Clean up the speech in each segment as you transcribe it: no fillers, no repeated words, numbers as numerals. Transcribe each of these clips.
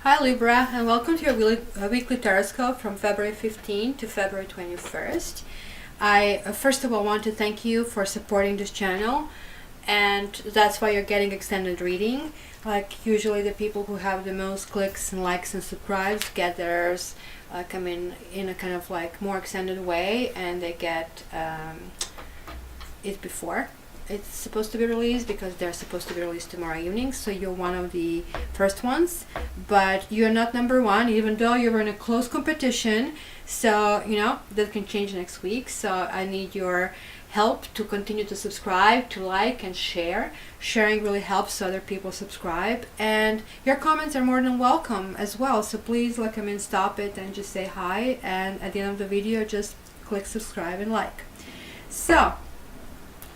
Hi Libra, and welcome to your weekly Taroscope from February 15 to February 21st. I first of all want to thank you for supporting this channel, and that's why you're getting extended reading. Like usually the people who have the most clicks and likes and subscribes get theirs come in a kind of like more extended way, and they get it before it's supposed to be released, because they're supposed to be released tomorrow evening. So you're one of the first ones, but you're not number one, even though you're in a close competition. So that can change next week. So I need your help to continue to subscribe, to like and share. Sharing really helps other people subscribe, and your comments are more than welcome as well. So please stop it and just say hi, and at the end of the video just click subscribe and like. So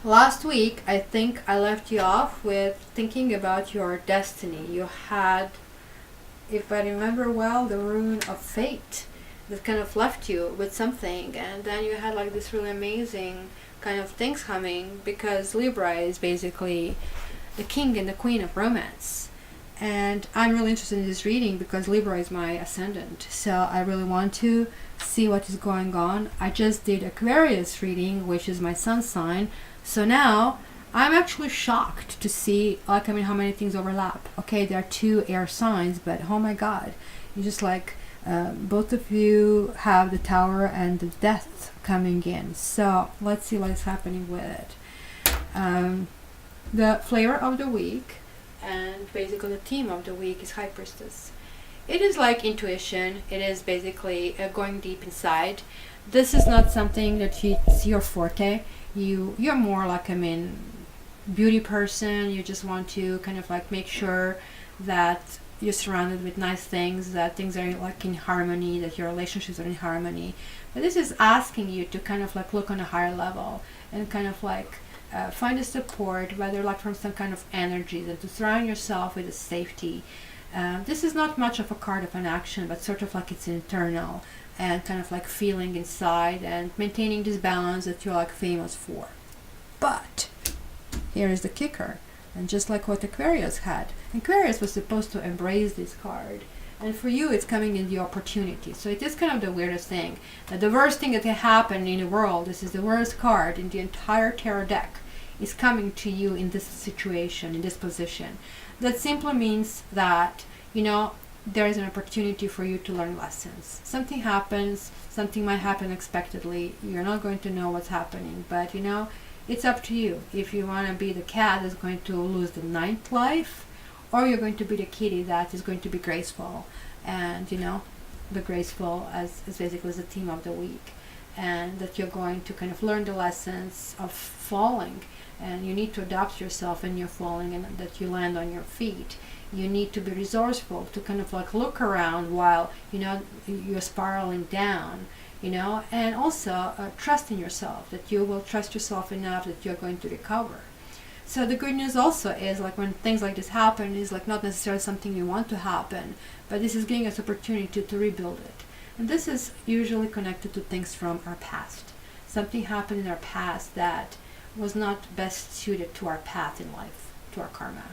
last week, I think I left you off with thinking about your destiny. You had, if I remember well, the rune of fate that kind of left you with something, and then you had like this really amazing kind of things coming, because Libra is basically the king and the queen of romance. And I'm really interested in this reading because Libra is my ascendant, so I really want to see what is going on. I just did Aquarius reading, which is my sun sign. So now I'm actually shocked to see how many things overlap. Okay, there are two air signs, but oh my god, you just both of you have the Tower and the Death coming in. So let's see what is happening with it. The flavor of the week and basically the theme of the week is High Priestess. It is like intuition. It is basically going deep inside. This is not something that it's your forte. You're more like beauty person. You just want to kind of like make sure that you're surrounded with nice things, that things are like in harmony, that your relationships are in harmony. But this is asking you to kind of like look on a higher level and kind of like find a support, whether like from some kind of energy, that to surround yourself with a safety. This is not much of a card of an action, but sort of like it's internal and kind of like feeling inside and maintaining this balance that you're like famous for. But here is the kicker, and just like what Aquarius had, Aquarius was supposed to embrace this card, and for you it's coming in the opportunity. So it is kind of the weirdest thing, that the worst thing that can happen in the world, this is the worst card in the entire tarot deck, is coming to you in this situation, in this position. That simply means that there is an opportunity for you to learn lessons. Something happens, something might happen unexpectedly. You're not going to know what's happening, but it's up to you. If you want to be the cat that's going to lose the ninth life, or you're going to be the kitty that is going to be graceful. And the graceful as basically the theme of the week, and that you're going to kind of learn the lessons of falling, and you need to adapt yourself when you're falling, and that you land on your feet. You need to be resourceful to kind of like look around while you're spiraling down, and also trust in yourself, that you will trust yourself enough that you're going to recover. So the good news also is, like, when things like this happen, is like not necessarily something you want to happen, but this is giving us opportunity to rebuild it. And this is usually connected to things from our past. Something happened in our past that was not best suited to our path in life, to our karma.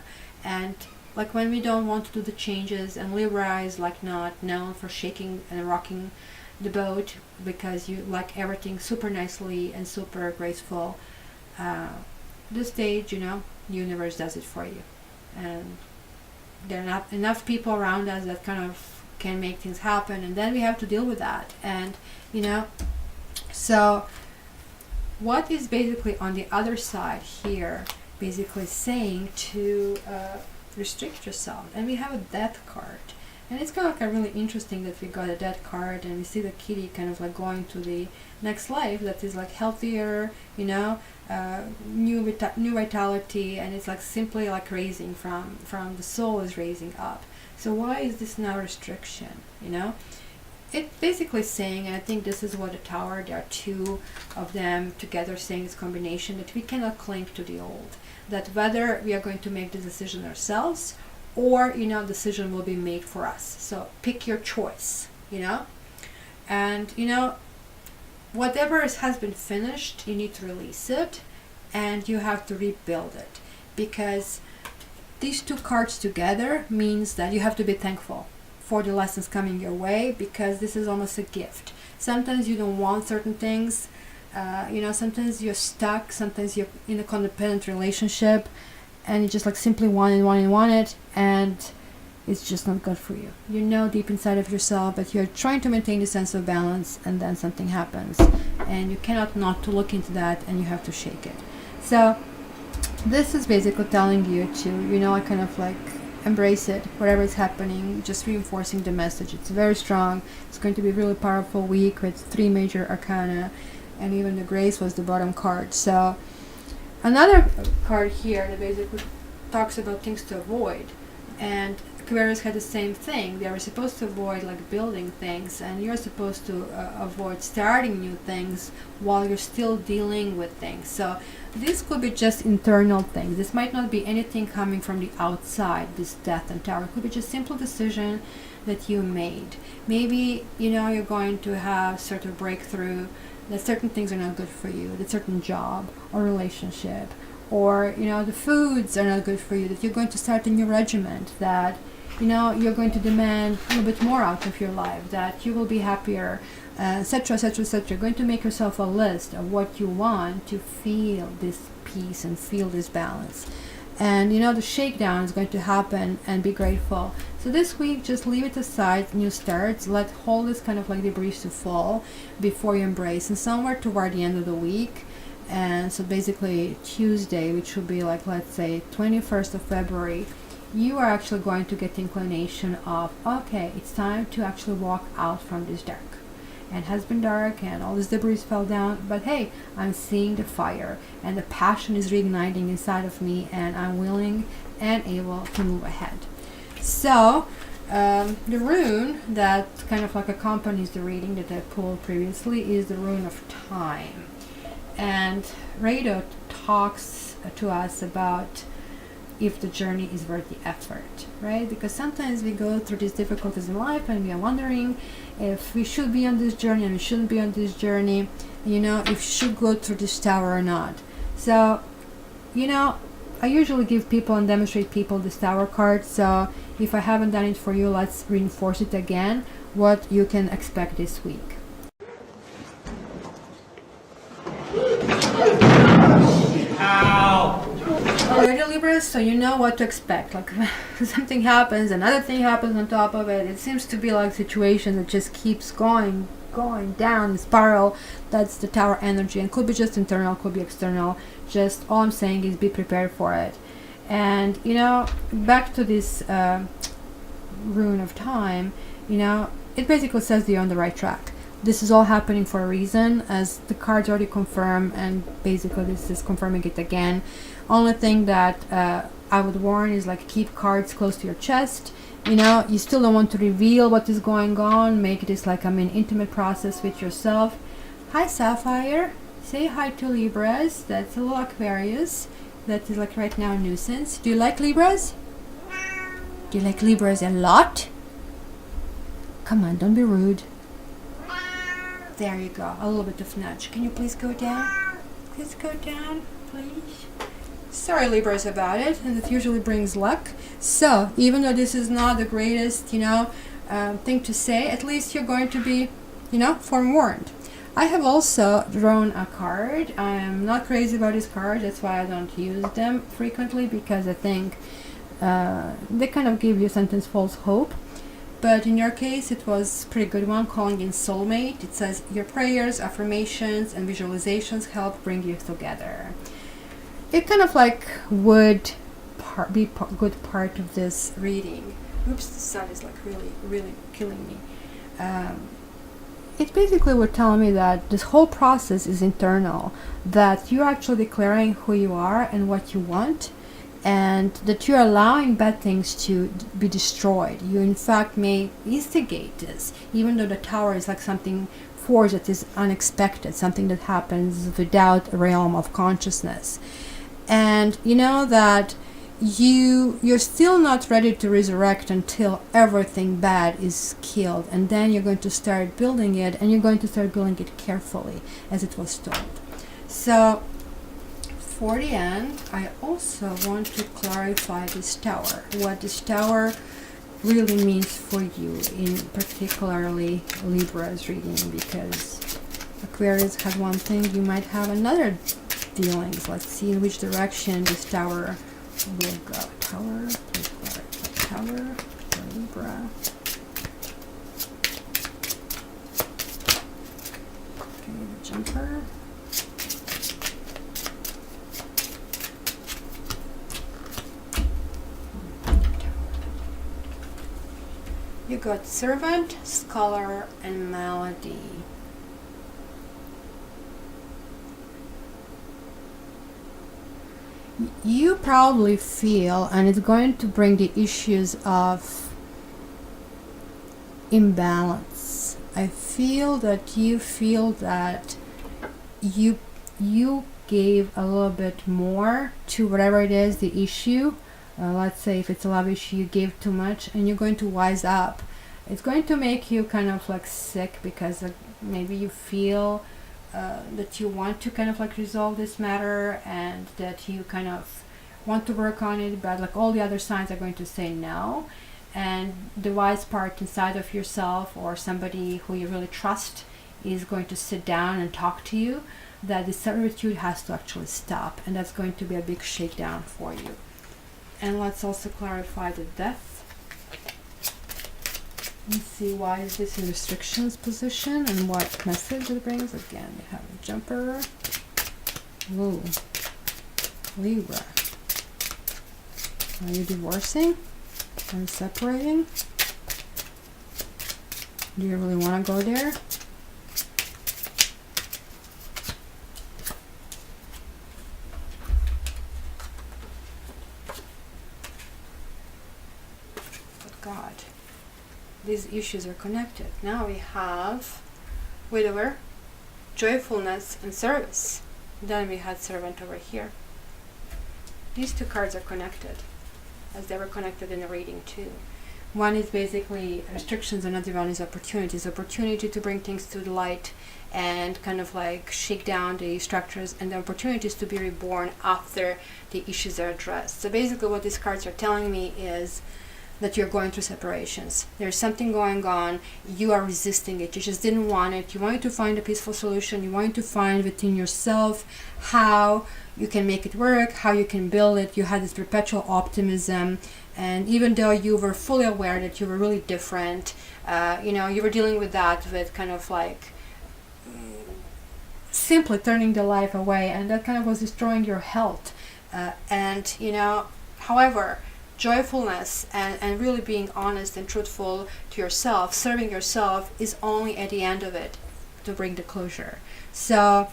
And like when we don't want to do the changes, and Libra is like not known for shaking and rocking the boat because you like everything super nicely and super graceful. This stage, universe does it for you, and there are not enough people around us that kind of can make things happen, and then we have to deal with that. And so what is basically on the other side here, basically saying to restrict yourself. And we have a Death card, and it's kind of like really interesting that we got a Death card, and we see the kitty kind of like going to the next life that is like healthier, new vitality, and it's like simply like raising from the soul is raising up. So why is this now restriction? It's basically saying, and I think this is what the Tower, there are two of them together saying this combination, that we cannot cling to the old. That whether we are going to make the decision ourselves, or decision will be made for us. So pick your choice, and whatever has been finished, you need to release it, and you have to rebuild it, because these two cards together means that you have to be thankful for the lessons coming your way, because this is almost a gift. Sometimes you don't want certain things. Sometimes you're stuck. Sometimes you're in a codependent relationship, and you just like simply want it, and it's just not good for you. You know deep inside of yourself that you're trying to maintain a sense of balance, and then something happens, and you cannot not to look into that, and you have to shake it. So this is basically telling you to, kind of like embrace it, whatever is happening, just reinforcing the message. It's very strong. It's going to be a really powerful week with 3 major arcana, and even the Grace was the bottom card. So another card here that basically talks about things to avoid, and Aquarius had the same thing. They were supposed to avoid like building things, and you're supposed to avoid starting new things while you're still dealing with things. So this could be just internal things. This might not be anything coming from the outside, this Death and Tower. It could be just simple decision that you made. Maybe, you're going to have sort of breakthrough that certain things are not good for you, that certain job or relationship, or the foods are not good for you, that you're going to start a new regiment, that you're going to demand a little bit more out of your life, that you will be happier, etc., etc., etc. You're going to make yourself a list of what you want to feel this peace and feel this balance. And the shakedown is going to happen, and be grateful. So this week, just leave it aside, new starts, let all this kind of like debris to fall before you embrace. And somewhere toward the end of the week, and so basically Tuesday, which will be like, let's say 21st of February, you are actually going to get the inclination of, okay, it's time to actually walk out from this dark. And it has been dark, and all this debris fell down, but hey, I'm seeing the fire, and the passion is reigniting inside of me, and I'm willing and able to move ahead. So the rune that kind of like accompanies the reading that I pulled previously is the rune of time. And Rado talks to us about if the journey is worth the effort, right? Because sometimes we go through these difficulties in life, and we are wondering if we should be on this journey and we shouldn't be on this journey, if we should go through this tower or not. So, I usually give people and demonstrate people this tower card. So if I haven't done it for you, let's reinforce it again, what you can expect this week. Alrighty, Libras, so you know what to expect. Like something happens, another thing happens on top of it. It seems to be like a situation that just keeps going down the spiral. That's the tower energy, and could be just internal, could be external. Just all I'm saying is be prepared for it. And back to this rune of time, it basically says that you're on the right track. This is all happening for a reason, as the cards already confirm, and basically this is confirming it again. Only thing that I would warn is like keep cards close to your chest. You still don't want to reveal what is going on. Make this like intimate process with yourself. Hi Sapphire, say hi to Libras. That's a little Aquarius that is like right now a nuisance. Do you like Libras? Do you like Libras a lot? Come on, don't be rude. There you go, a little bit of nudge. Can you please go down? Please go down, please. Sorry, Libras, about it, and it usually brings luck. So, even though this is not the greatest, thing to say, at least you're going to be, forewarned. I have also drawn a card. I am not crazy about this card. That's why I don't use them frequently, because I think they kind of give you a sentence false hope. But in your case, it was a pretty good one, calling in soulmate. It says, your prayers, affirmations, and visualizations help bring you together. It kind of like would be good part of this reading. Oops, the sun is like really, really killing me. It basically would tell me that this whole process is internal, that you're actually declaring who you are and what you want, and that you're allowing bad things to be destroyed. You in fact may instigate this, even though the tower is like something force that is unexpected, something that happens without a realm of consciousness. And that you're still not ready to resurrect until everything bad is killed, and then you're going to start building it, and you're going to start building it carefully, as it was told. So for the end, I also want to clarify this tower, what this tower really means for you in particularly Libra's reading, because Aquarius had one thing, you might have another dealings. Let's see in which direction this tower will go. Tower, please clarify. Tower for Libra. Okay, the jumper. You got Servant, Scholar, and Melody. You probably feel, and it's going to bring the issues of imbalance. I feel that you feel that you gave a little bit more to whatever it is the issue. Let's say if it's a love issue, you gave too much, and you're going to wise up. It's going to make you kind of like sick, because maybe you feel that you want to kind of like resolve this matter, and that you kind of want to work on it, but like all the other signs are going to say no. And the wise part inside of yourself, or somebody who you really trust, is going to sit down and talk to you that the servitude has to actually stop, and that's going to be a big shakedown for you. And let's also clarify the death. Let's see, why is this in restrictions position and what message it brings. Again, we have a jumper. Ooh. Libra. Are you divorcing? Are you separating? Do you really want to go there? God, these issues are connected. Now we have Widower, Joyfulness, and Service. Then we had Servant over here. These two cards are connected, as they were connected in the reading too. One is basically restrictions, another one is opportunities. Opportunity to bring things to the light and kind of like shake down the structures, and the opportunities to be reborn after the issues are addressed. So basically what these cards are telling me is that you're going through separations. There's something going on, you are resisting it, you just didn't want it, you wanted to find a peaceful solution, you wanted to find within yourself how you can make it work, how you can build it. You had this perpetual optimism, and even though you were fully aware that you were really different, you were dealing with that with kind of like simply turning the life away, and that kind of was destroying your health. However, joyfulness and really being honest and truthful to yourself, serving yourself, is only at the end of it to bring the closure. So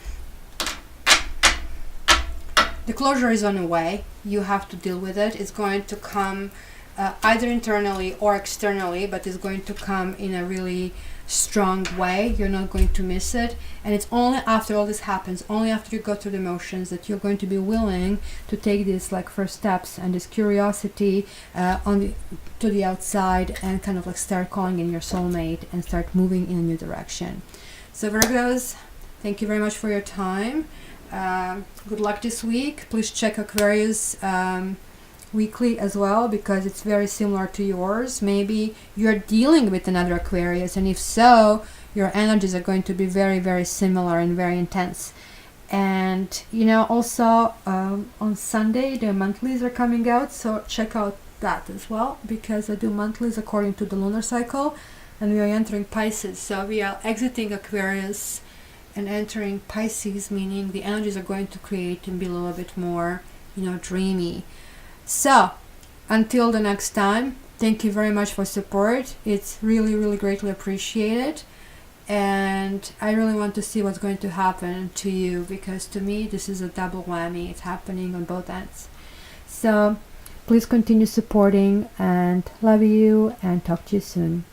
the closure is on the way. You have to deal with it. It's going to come either internally or externally, but it's going to come in a really strong way. You're not going to miss it, and it's only after all this happens, only after you go through the motions, that you're going to be willing to take these like first steps and this curiosity to the outside, and kind of like start calling in your soulmate and start moving in a new direction. So Virgos, thank you very much for your time. Good luck this week. Please check Aquarius weekly as well, because it's very similar to yours. Maybe you're dealing with another Aquarius, and if so, your energies are going to be very, very similar and very intense. And also on Sunday the monthlies are coming out, so check out that as well, because I do monthlies according to the lunar cycle, and we are entering Pisces. So we are exiting Aquarius and entering Pisces, meaning the energies are going to create and be a little bit more dreamy. So until the next time, thank you very much for support. It's really, really greatly appreciated, and I really want to see what's going to happen to you, because to me this is a double whammy. It's happening on both ends. So please continue supporting, and love you, and talk to you soon.